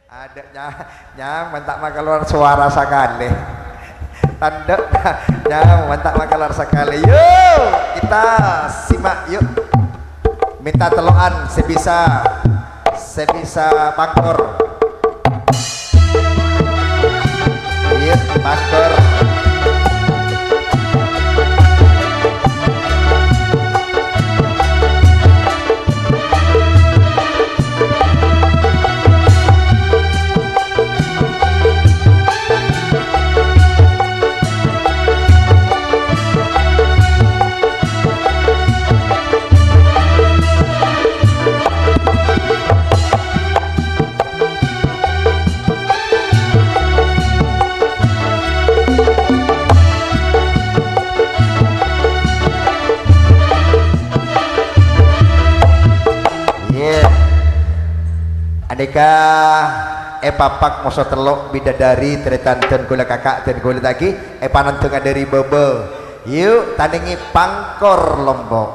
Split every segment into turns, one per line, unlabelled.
Ada nyaman tak mah keluar suara sekali. Tanda nyaman tak mah keluar sekali. Yuk kita simak yuk. Minta teloan sebisa Bangkor. Yuk Bangkor. Aneka papak moso telok bidadari teretan dan gula kakak dan gula lagi panan tengah dari bebe yuk tandingi Pangkor Lombok.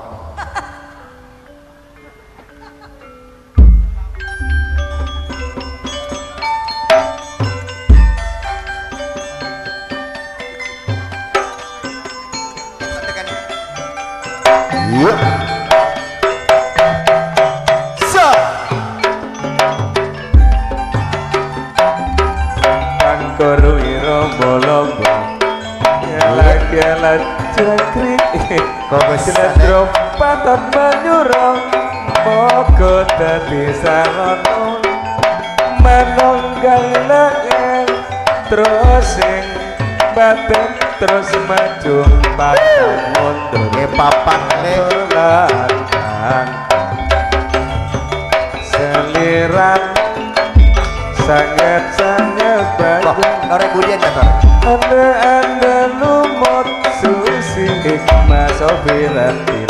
Yuk
cekrik Sinetron patot menyuruh Pokok dadi salono Menunggang lengan Terus sing batin Terus maju patah mundur
papak
Lelatan Seliran Sangat-sangat bagus
Norek budian kan
Anda lumut susi hikmah sofiratin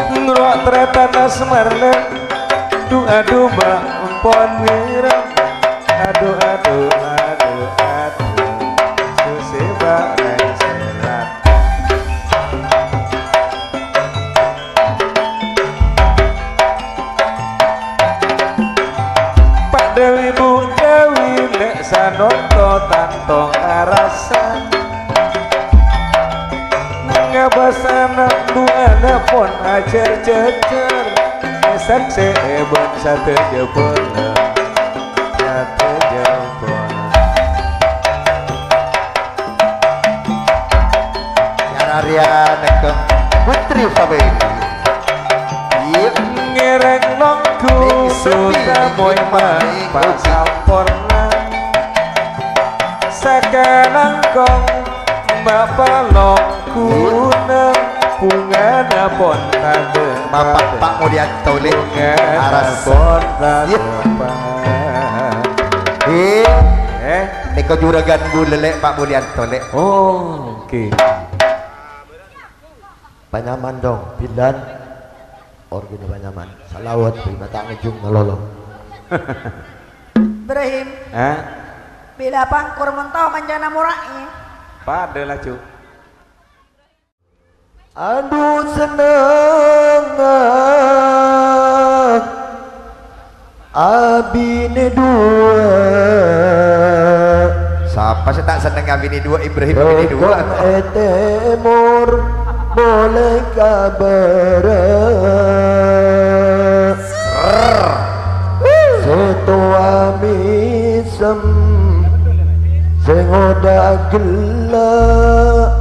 Ngerok tretan asmarna Adu mbak empon wirang Adu Susi bareng serat Pak Dewi Bu Dewi Nek Sanoto Tanto Arasan Ngabas anak dua pon ajar jejer Esak seebon satu jebona Satu jebona
Yararia nekeng Putri Fabeli yuk
Ngereng nongku Suta moy mampa samporna Sekarang kong Bapak longku bunga napon tade
Bapak Pak Mudian Tolek
aras pon tade
Niko juragan bulelek Pak Mudian Tolek.
Oh oke
Panyaman dong pindan organ Panyaman salawat batang ujung ngelolo
Ibrahim bila Pangkor mentau kanjana murai
pada lah cu
aduh seneng abine dua
Siapa sih tak seneng abini dua Ibrahim abini dua
temur boleh kabar setua misem sengoda gelap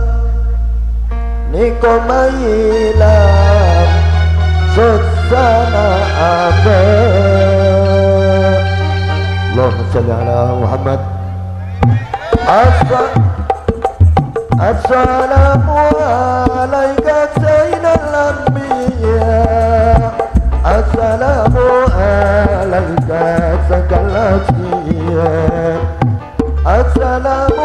niko mailam sesana abad Allahumma sholli ala Muhammad Assalamu alaika sayyidal anbiya Assalamu alaika sakal asfiya Assalamu